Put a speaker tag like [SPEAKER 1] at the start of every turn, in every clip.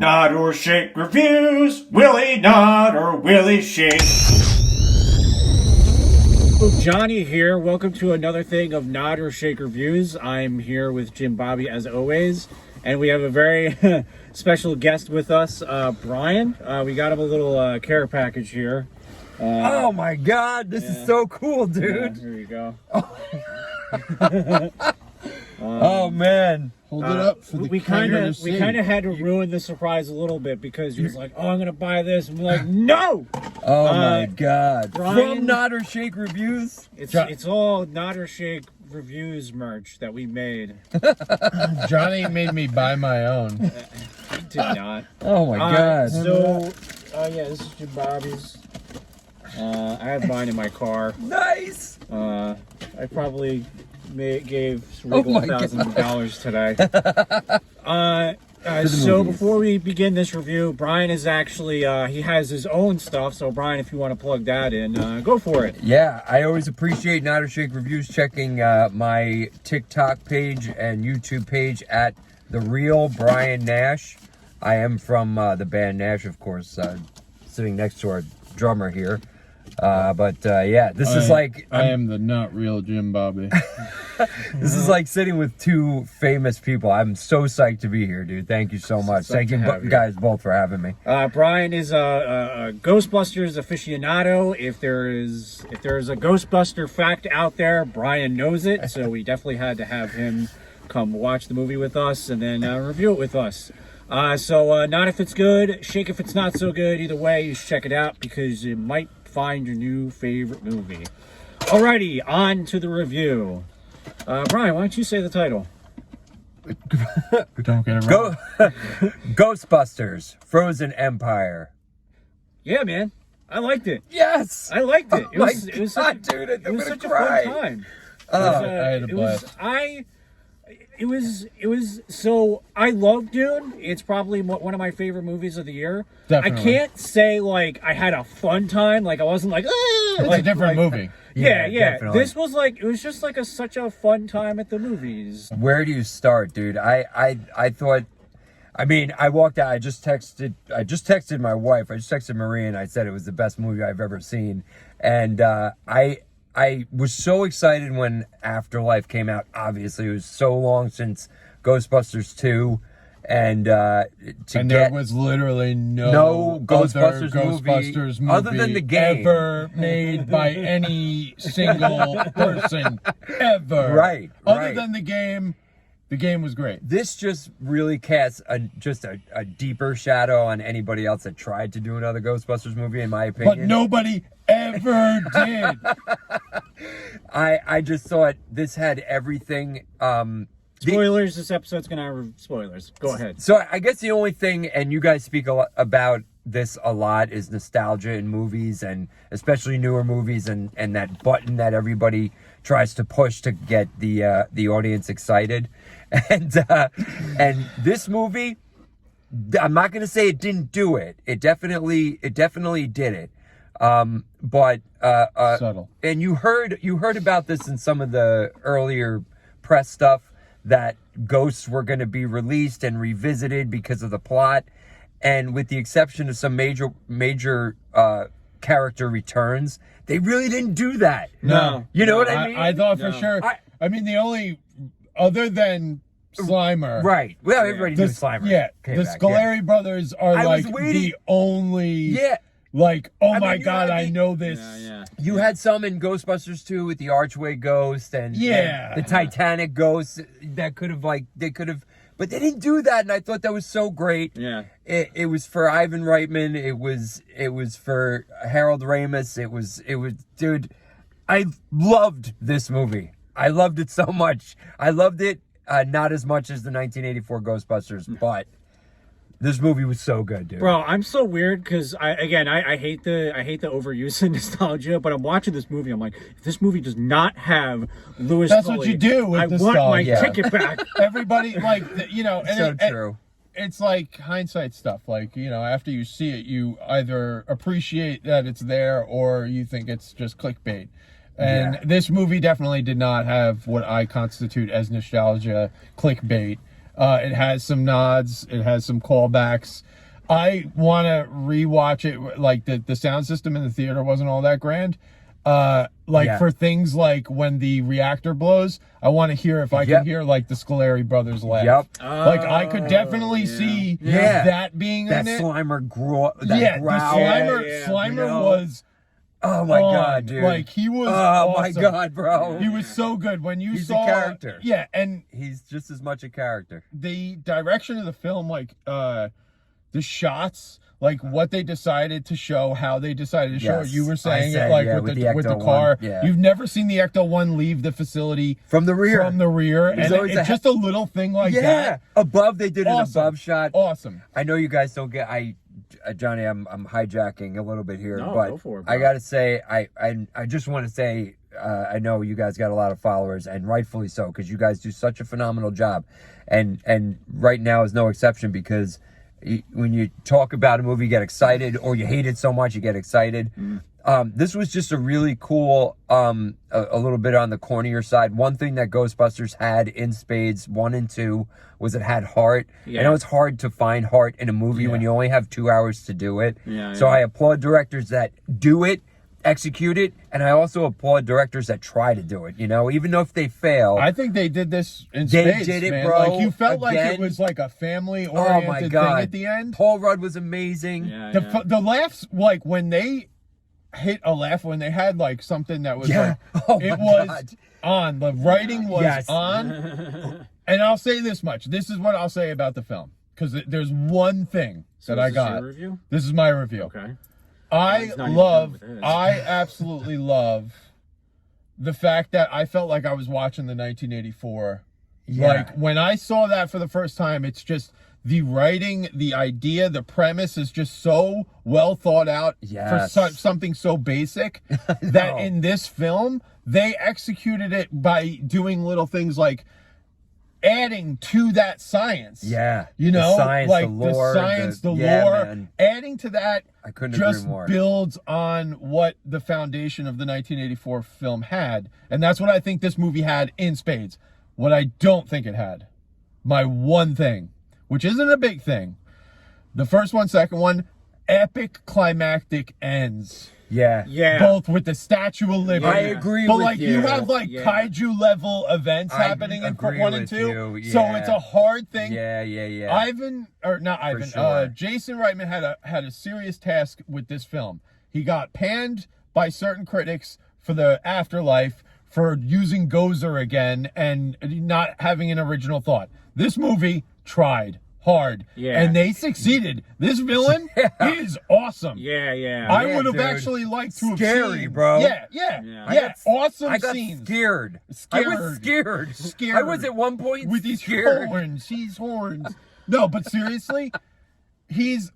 [SPEAKER 1] Nod or Shake reviews. Willie Nod or Willie Shake. Johnny here. Welcome to another thing of Nod or Shake reviews. I'm here with Jim Bobby as always, and we have a very special guest with us, Bryan. We got him a little care package here.
[SPEAKER 2] Oh my God, this is so cool, dude.
[SPEAKER 1] Here you go.
[SPEAKER 2] Oh man.
[SPEAKER 3] Hold it up for the
[SPEAKER 1] we kind
[SPEAKER 3] camera
[SPEAKER 1] of
[SPEAKER 3] to see.
[SPEAKER 1] had to ruin the surprise a little bit because he was like, "Oh, I'm gonna buy this," and we're like, "No!"
[SPEAKER 2] Oh my God.
[SPEAKER 1] Bryan-
[SPEAKER 2] From Nod or Shake reviews.
[SPEAKER 1] It's all Nod or Shake reviews merch that we made.
[SPEAKER 3] Johnny made me buy my own.
[SPEAKER 1] He did not.
[SPEAKER 2] Oh my God.
[SPEAKER 1] So, yeah, this is Jim Bobby's. I have mine in my car.
[SPEAKER 2] Nice.
[SPEAKER 1] I probably gave
[SPEAKER 2] Oh
[SPEAKER 1] Regal
[SPEAKER 2] my
[SPEAKER 1] $1,000 today. So
[SPEAKER 2] movies.
[SPEAKER 1] before we begin this review, Bryan is actually he has his own stuff. So Bryan, if you want to plug that in, go for it.
[SPEAKER 2] Yeah, I always appreciate Nod or Shake reviews. Checking my TikTok page and YouTube page at The Real Bryan Nash. I am from the band Nash, of course, sitting next to our drummer here. Yeah, this is like...
[SPEAKER 3] I am the not real Jim Bobby.
[SPEAKER 2] This is like sitting with two famous people. I'm so psyched to be here, dude. Thank you so much. Thank you guys both for having me.
[SPEAKER 1] Bryan is a Ghostbusters aficionado. If there is a Ghostbuster fact out there, Bryan knows it. So we definitely had to have him come watch the movie with us and then review it with us. Not if it's good, shake if it's not so good. Either way, you should check it out because it might find your new favorite movie. Alrighty, on to the review. Bryan, why don't you say the title?
[SPEAKER 3] Don't get it wrong.
[SPEAKER 2] Ghostbusters-Frozen Empire.
[SPEAKER 1] Yeah, man, I liked it.
[SPEAKER 2] Yes!
[SPEAKER 1] I liked it.
[SPEAKER 2] Oh my God, dude, I'm
[SPEAKER 1] it was
[SPEAKER 2] gonna
[SPEAKER 1] such
[SPEAKER 2] cry.
[SPEAKER 1] a fun time.
[SPEAKER 3] I had a blast.
[SPEAKER 1] So I love Dune. It's probably one of my favorite movies of the year.
[SPEAKER 3] Definitely.
[SPEAKER 1] I can't say like I had a fun time. Like I wasn't like,
[SPEAKER 3] It's a different movie.
[SPEAKER 1] Yeah.
[SPEAKER 2] Definitely.
[SPEAKER 1] This was like, it was just like such a fun time at the movies.
[SPEAKER 2] Where do you start, dude? I thought, I mean, I walked out, I just texted my wife, I just texted Marie, and I said it was the best movie I've ever seen. And I was so excited when Afterlife came out. Obviously, it was so long since Ghostbusters 2. And
[SPEAKER 3] there was literally no
[SPEAKER 2] Ghostbusters
[SPEAKER 3] movie
[SPEAKER 2] other than the game
[SPEAKER 3] ever made by any single person ever.
[SPEAKER 2] Right.
[SPEAKER 3] Other than the game was great.
[SPEAKER 2] This just really casts a deeper shadow on anybody else that tried to do another Ghostbusters movie, in my opinion.
[SPEAKER 3] But nobody ever did.
[SPEAKER 2] I just thought this had everything.
[SPEAKER 1] Spoilers. This episode's gonna have spoilers. Go ahead.
[SPEAKER 2] So I guess the only thing, and you guys speak a lot about this a lot, is nostalgia in movies, and especially newer movies, and that button that everybody tries to push to get the audience excited. And this movie, I'm not gonna say it didn't do it. It definitely did it.
[SPEAKER 3] Subtle.
[SPEAKER 2] And you heard about this in some of the earlier press stuff, that ghosts were going to be released and revisited because of the plot, and with the exception of some major character returns, they really didn't do that.
[SPEAKER 3] No.
[SPEAKER 2] You know what I mean?
[SPEAKER 3] I thought for sure. I mean, the only, other than Slimer.
[SPEAKER 2] Right. Well, everybody knew Slimer.
[SPEAKER 3] Yeah. The
[SPEAKER 2] back,
[SPEAKER 3] Scoleri brothers are
[SPEAKER 2] was
[SPEAKER 3] like
[SPEAKER 2] waiting.
[SPEAKER 3] the only.
[SPEAKER 2] Yeah.
[SPEAKER 3] Like, oh
[SPEAKER 2] I
[SPEAKER 3] my
[SPEAKER 2] mean,
[SPEAKER 3] God, I know this.
[SPEAKER 1] Yeah.
[SPEAKER 2] You had some in Ghostbusters 2 with the Archway Ghost and the Titanic Ghost that could have, but they didn't do that, and I thought that was so great.
[SPEAKER 1] Yeah.
[SPEAKER 2] It was for Ivan Reitman. It was for Harold Ramis. It was, dude, I loved this movie. I loved it so much. I loved it not as much as the 1984 Ghostbusters, but this movie was so good, dude.
[SPEAKER 1] Bro, I'm so weird because I hate the overuse of nostalgia, but I'm watching this movie. I'm like, if this movie does not have Louis
[SPEAKER 3] That's
[SPEAKER 1] Tully,
[SPEAKER 3] what you do with
[SPEAKER 1] I
[SPEAKER 3] nostalgia.
[SPEAKER 1] want my ticket back.
[SPEAKER 3] Everybody, and
[SPEAKER 2] So true.
[SPEAKER 3] It's like hindsight stuff. Like, after you see it, you either appreciate that it's there or you think it's just clickbait. And this movie definitely did not have what I constitute as nostalgia clickbait. It has some nods. It has some callbacks. I want to rewatch it. Like the sound system in the theater wasn't all that grand. For things like when the reactor blows, I want to hear if I can hear like the Scoleri brothers laugh.
[SPEAKER 2] Yep.
[SPEAKER 3] Like I could definitely see that being
[SPEAKER 2] that
[SPEAKER 3] in it.
[SPEAKER 2] Slimer growl.
[SPEAKER 3] The Slimer was.
[SPEAKER 2] Oh my god, dude!
[SPEAKER 3] Like he was.
[SPEAKER 2] Oh
[SPEAKER 3] awesome.
[SPEAKER 2] my god, bro!
[SPEAKER 3] He was so good when you
[SPEAKER 2] He's
[SPEAKER 3] saw
[SPEAKER 2] a character.
[SPEAKER 3] Yeah, and
[SPEAKER 2] he's just as much a character.
[SPEAKER 3] The direction of the film, like the shots, like what they decided to show, how they decided to show it. You were saying it like with the car.
[SPEAKER 2] Yeah.
[SPEAKER 3] You've never seen the Ecto-1 leave the facility
[SPEAKER 2] from the rear.
[SPEAKER 3] And it's just a little thing like that.
[SPEAKER 2] Yeah, above they did an above shot.
[SPEAKER 3] Awesome.
[SPEAKER 2] I know you guys don't get. Johnny, I'm hijacking a little bit here, but
[SPEAKER 1] go for it, bro.
[SPEAKER 2] I gotta say, I just want to say, I know you guys got a lot of followers, and rightfully so, because you guys do such a phenomenal job, and right now is no exception, because when you talk about a movie, you get excited, or you hate it so much, you get excited. This was just a really cool, a little bit on the cornier side. One thing that Ghostbusters had in spades 1 and 2 was it had heart. I know it's hard to find heart in a movie when you only have 2 hours to do it. I applaud directors that do it, execute it, and I also applaud directors that try to do it, even though if they fail.
[SPEAKER 3] I think they did this in spades,
[SPEAKER 2] did it,
[SPEAKER 3] man.
[SPEAKER 2] bro.
[SPEAKER 3] Like you felt like it was like a family-oriented thing at the end.
[SPEAKER 2] Paul Rudd was amazing.
[SPEAKER 3] The laughs, like when they hit a laugh, when they had like something that was it was on. The writing was on. And I'll say this much. This is what I'll say about the film. Because there's one thing that I got.
[SPEAKER 1] Review?
[SPEAKER 3] This is my review.
[SPEAKER 1] Okay.
[SPEAKER 3] I absolutely love the fact that I felt like I was watching the 1984. Like when I saw that for the first time, it's just the writing, the idea, the premise is just so well thought out for something so basic that in this film, they executed it by doing little things like adding to that science.
[SPEAKER 2] The
[SPEAKER 3] science,
[SPEAKER 2] like the lore,
[SPEAKER 3] the lore,
[SPEAKER 2] man.
[SPEAKER 3] adding to that
[SPEAKER 2] I couldn't
[SPEAKER 3] just
[SPEAKER 2] agree more.
[SPEAKER 3] Builds on what the foundation of the 1984 film had. And that's what I think this movie had in spades. What I don't think it had, my one thing, which isn't a big thing. The first one, second one, epic climactic ends. Both with the Statue of Liberty.
[SPEAKER 2] I agree
[SPEAKER 3] but
[SPEAKER 2] with
[SPEAKER 3] like
[SPEAKER 2] you.
[SPEAKER 3] You have like kaiju level events happening in 1 and 2. So it's a hard thing. Jason Reitman had a serious task with this film. He got panned by certain critics for the afterlife for using Gozer again and not having an original thought. This movie tried hard. And they succeeded. This villain is awesome. I would have actually liked to have seen.
[SPEAKER 2] Bro.
[SPEAKER 3] Awesome
[SPEAKER 2] I got
[SPEAKER 3] scenes.
[SPEAKER 2] Scared. I was scared. I was at one point
[SPEAKER 3] with these
[SPEAKER 2] scared.
[SPEAKER 3] horns. He's horns. No, but seriously, he's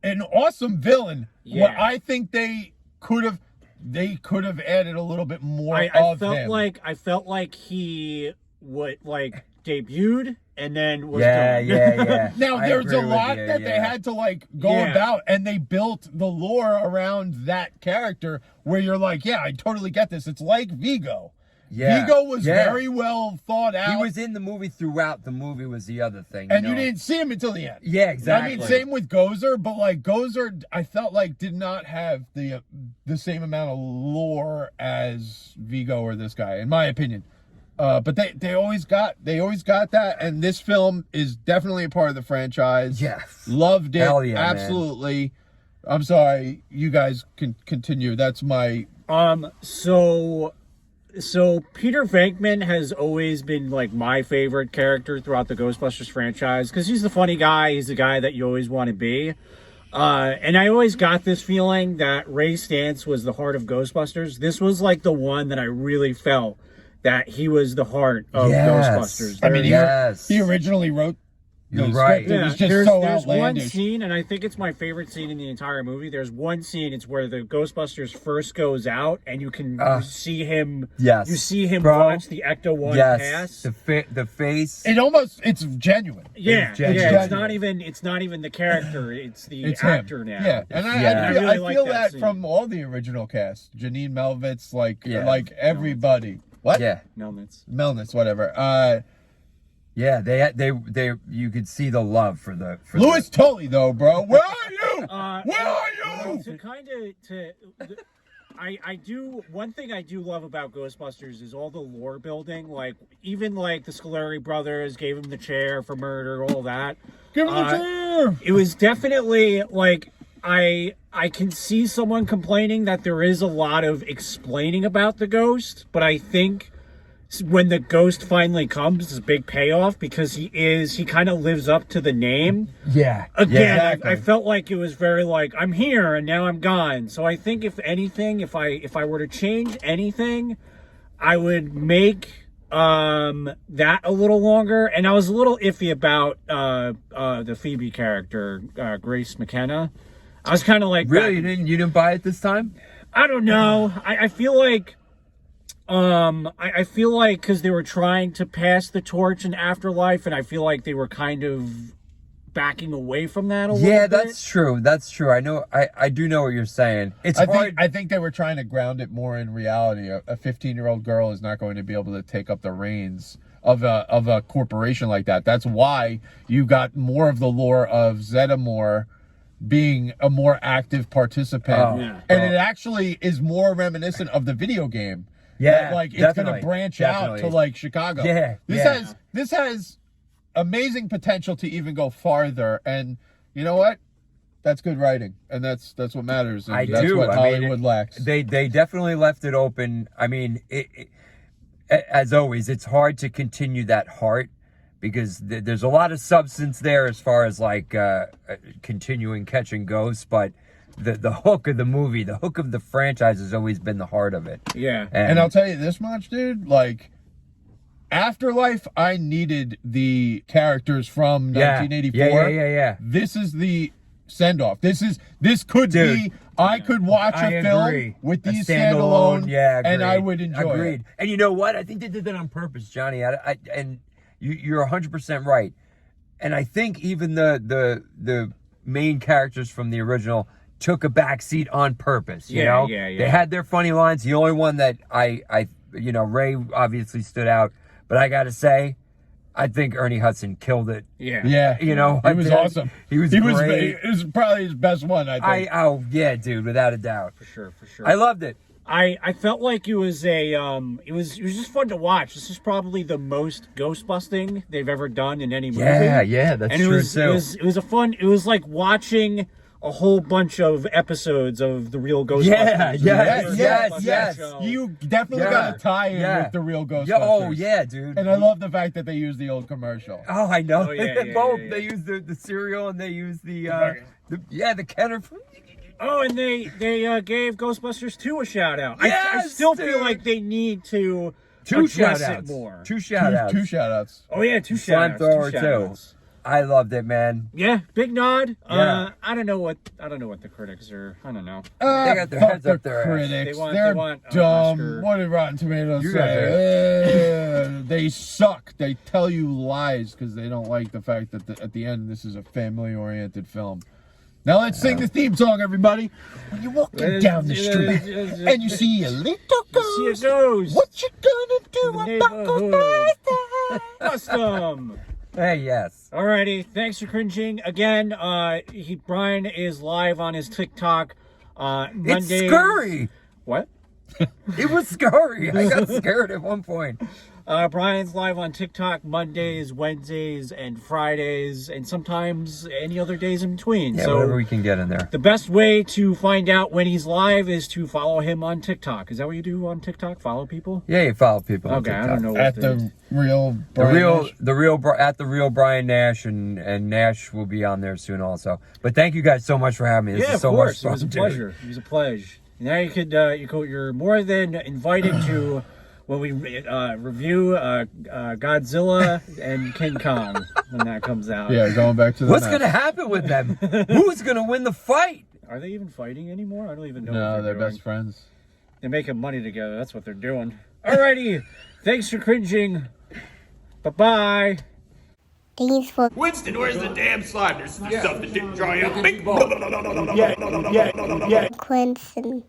[SPEAKER 3] an awesome villain. What I think they could have added a little bit more of him.
[SPEAKER 1] I felt like he would debuted and then was done.
[SPEAKER 3] Now there's a lot that they had to go about, and they built the lore around that character where you're like, I totally get this. It's like Vigo. Vigo was very well thought out.
[SPEAKER 2] He was in the movie throughout. The movie was the other thing.
[SPEAKER 3] And you didn't see him until the end.
[SPEAKER 2] Yeah, exactly.
[SPEAKER 3] I mean, same with Gozer, but Gozer, I felt like did not have the same amount of lore as Vigo or this guy, in my opinion. But they always got that, and this film is definitely a part of the franchise. Loved it.
[SPEAKER 2] Hell yeah,
[SPEAKER 3] absolutely. Man. I'm sorry, you guys can continue. That's my
[SPEAKER 1] So Peter Venkman has always been my favorite character throughout the Ghostbusters franchise because he's the funny guy. He's the guy that you always want to be. And I always got this feeling that Ray Stantz was the heart of Ghostbusters. This was the one that I really felt that he was the heart of Ghostbusters.
[SPEAKER 3] I mean, he originally wrote
[SPEAKER 2] You're right.
[SPEAKER 3] It was just so
[SPEAKER 1] there's one
[SPEAKER 3] outlandish.
[SPEAKER 1] scene, and I think it's my favorite scene in the entire movie. There's one scene, it's where the Ghostbusters first goes out, and you can you see him.
[SPEAKER 2] Yes.
[SPEAKER 1] You see him
[SPEAKER 2] Bro.
[SPEAKER 1] watch the Ecto-1 pass.
[SPEAKER 2] The face.
[SPEAKER 3] It's genuine.
[SPEAKER 1] Yeah,
[SPEAKER 2] It's genuine.
[SPEAKER 1] It's not even the character. It's the
[SPEAKER 3] It's
[SPEAKER 1] actor
[SPEAKER 3] him.
[SPEAKER 1] now.
[SPEAKER 3] Yeah, and I
[SPEAKER 1] really like
[SPEAKER 3] feel
[SPEAKER 1] that
[SPEAKER 3] that
[SPEAKER 1] scene.
[SPEAKER 3] from all the original cast. Janine Melvitz, everybody. What?
[SPEAKER 2] Yeah.
[SPEAKER 1] Melnitz.
[SPEAKER 3] Melnitz, whatever.
[SPEAKER 2] Yeah, they you could see the love for the
[SPEAKER 3] Louis Tully though, bro. Where are you? Where are you?
[SPEAKER 1] To kind of I do one thing I do love about Ghostbusters is all the lore building. Like even like the Scoleri brothers gave him the chair for murder, all that.
[SPEAKER 3] Give him the chair.
[SPEAKER 1] It was definitely like I can see someone complaining that there is a lot of explaining about the ghost, but I think when the ghost finally comes, it's a big payoff because he kind of lives up to the name.
[SPEAKER 2] Yeah.
[SPEAKER 1] Again,
[SPEAKER 3] exactly.
[SPEAKER 1] I felt like it was very like I'm here and now I'm gone. So I think if anything, if I were to change anything, I would make that a little longer. And I was a little iffy about the Phoebe character, Grace McKenna. I was kind of like,
[SPEAKER 2] really, you didn't buy it this time?
[SPEAKER 1] I don't know. I feel like. I feel like because they were trying to pass the torch in Afterlife, and I feel like they were kind of backing away from that a little bit.
[SPEAKER 2] Yeah, that's true. That's true. I know. I do know what you're saying. It's hard.
[SPEAKER 3] I think they were trying to ground it more in reality. A 15-year-old girl is not going to be able to take up the reins of a corporation like that. That's why you got more of the lore of Zeddemore being a more active participant.
[SPEAKER 2] Oh,
[SPEAKER 1] yeah.
[SPEAKER 3] And it actually is more reminiscent of the video game.
[SPEAKER 2] Yeah,
[SPEAKER 3] That, like it's
[SPEAKER 2] definitely,
[SPEAKER 3] going to branch
[SPEAKER 2] definitely.
[SPEAKER 3] out to like Chicago.
[SPEAKER 2] Yeah,
[SPEAKER 3] This has amazing potential to even go farther, and you know what? That's good writing, and that's what matters. And that's what Hollywood lacks.
[SPEAKER 2] They definitely left it open. I mean, as always, it's hard to continue that heart because there's a lot of substance there as far as like continuing catching ghosts, but the hook of the movie, the hook of the franchise has always been the heart of it.
[SPEAKER 1] Yeah.
[SPEAKER 3] And I'll tell you this much, dude. Like, Afterlife, I needed the characters from 1984.
[SPEAKER 2] Yeah.
[SPEAKER 3] This is the send-off. This could be. I could watch a film with these standalone, and I would enjoy it.
[SPEAKER 2] And you know what? I think they did that on purpose, Johnny. And you're 100% right. And I think even the main characters from the original took a back seat on purpose. You know, they had their funny lines. The only one that I Ray obviously stood out, but I gotta say, I think Ernie Hudson killed it.
[SPEAKER 3] Yeah.
[SPEAKER 2] You know,
[SPEAKER 3] he was awesome.
[SPEAKER 2] He was great.
[SPEAKER 3] It was probably his best one, I think.
[SPEAKER 2] Oh yeah, dude, without a doubt.
[SPEAKER 1] For sure.
[SPEAKER 2] I loved it.
[SPEAKER 1] I felt like it was it was just fun to watch. This is probably the most ghost busting they've ever done in any movie.
[SPEAKER 2] Yeah, that's
[SPEAKER 1] and
[SPEAKER 2] true too.
[SPEAKER 1] It was like watching a whole bunch of episodes of the real Ghostbusters.
[SPEAKER 2] Yes.
[SPEAKER 3] You definitely got to tie in with the real Ghostbusters.
[SPEAKER 2] Oh yeah, dude.
[SPEAKER 3] And I love the fact that they use the old commercial.
[SPEAKER 2] Oh, I know.
[SPEAKER 1] Oh, yeah,
[SPEAKER 2] Both.
[SPEAKER 1] yeah.
[SPEAKER 2] They use the cereal and they use the Kenner.
[SPEAKER 1] Oh, and they gave Ghostbusters 2 a shout out. I
[SPEAKER 2] Yes,
[SPEAKER 1] still
[SPEAKER 2] dude.
[SPEAKER 1] feel like they need to
[SPEAKER 2] Two shout
[SPEAKER 1] address
[SPEAKER 2] outs.
[SPEAKER 1] it more.
[SPEAKER 2] Two shout outs.
[SPEAKER 3] Two shout outs.
[SPEAKER 1] Oh yeah, 2 shout outs.
[SPEAKER 2] Flamethrower too. I loved it, man.
[SPEAKER 1] Yeah, big nod.
[SPEAKER 2] Yeah.
[SPEAKER 1] I don't know what the critics are. I don't know.
[SPEAKER 2] They got their
[SPEAKER 3] Fuck
[SPEAKER 2] heads
[SPEAKER 3] the
[SPEAKER 2] up their ass.
[SPEAKER 3] critics.
[SPEAKER 1] They
[SPEAKER 3] They're
[SPEAKER 1] want
[SPEAKER 3] dumb.
[SPEAKER 1] Oscar.
[SPEAKER 3] What did Rotten Tomatoes
[SPEAKER 2] You got
[SPEAKER 3] say? They suck. They tell you lies because they don't like the fact that at the end this is a family-oriented film. Now let's sing the theme song, everybody. When you're walking down the street and you see a little ghost, what you gonna do about Ghostbusters?
[SPEAKER 1] Custom.
[SPEAKER 2] Hey, yes.
[SPEAKER 1] Alrighty, thanks for cringing again. Brian is live on his TikTok. Mondays.
[SPEAKER 2] It's scary.
[SPEAKER 1] What?
[SPEAKER 2] It was scary. I got scared at one point.
[SPEAKER 1] Brian's live on TikTok Mondays, Wednesdays, and Fridays, and sometimes any other days in between.
[SPEAKER 2] Yeah,
[SPEAKER 1] so
[SPEAKER 2] whatever we can get in there.
[SPEAKER 1] the best way to find out when he's live is to follow him on TikTok. Is that what you do on TikTok? Follow people?
[SPEAKER 2] Yeah, you follow people. on
[SPEAKER 1] Okay, I
[SPEAKER 2] TikTok.
[SPEAKER 1] don't know what
[SPEAKER 3] At the real
[SPEAKER 2] at the real Bryan Nash, and Nash will be on there soon also. But thank you guys so much for having me. This
[SPEAKER 1] Yeah,
[SPEAKER 2] is
[SPEAKER 1] of
[SPEAKER 2] so
[SPEAKER 1] course.
[SPEAKER 2] much fun.
[SPEAKER 1] It was a
[SPEAKER 2] dude.
[SPEAKER 1] pleasure. It was a pleasure. Now you're more than invited to when we review Godzilla and King Kong when that comes out.
[SPEAKER 3] Yeah, going back to the
[SPEAKER 2] What's
[SPEAKER 3] match.
[SPEAKER 2] gonna happen with them? Who's gonna win the fight?
[SPEAKER 1] Are they even fighting anymore? I don't even know.
[SPEAKER 3] No,
[SPEAKER 1] what
[SPEAKER 3] they're
[SPEAKER 1] doing.
[SPEAKER 3] best friends.
[SPEAKER 1] They're making money together. That's what they're doing. Alrighty. Thanks for cringing. Bye-bye.
[SPEAKER 4] Thanks for
[SPEAKER 5] Winston, where's the damn slime? There's stuff that didn't dry up.
[SPEAKER 4] Quincy.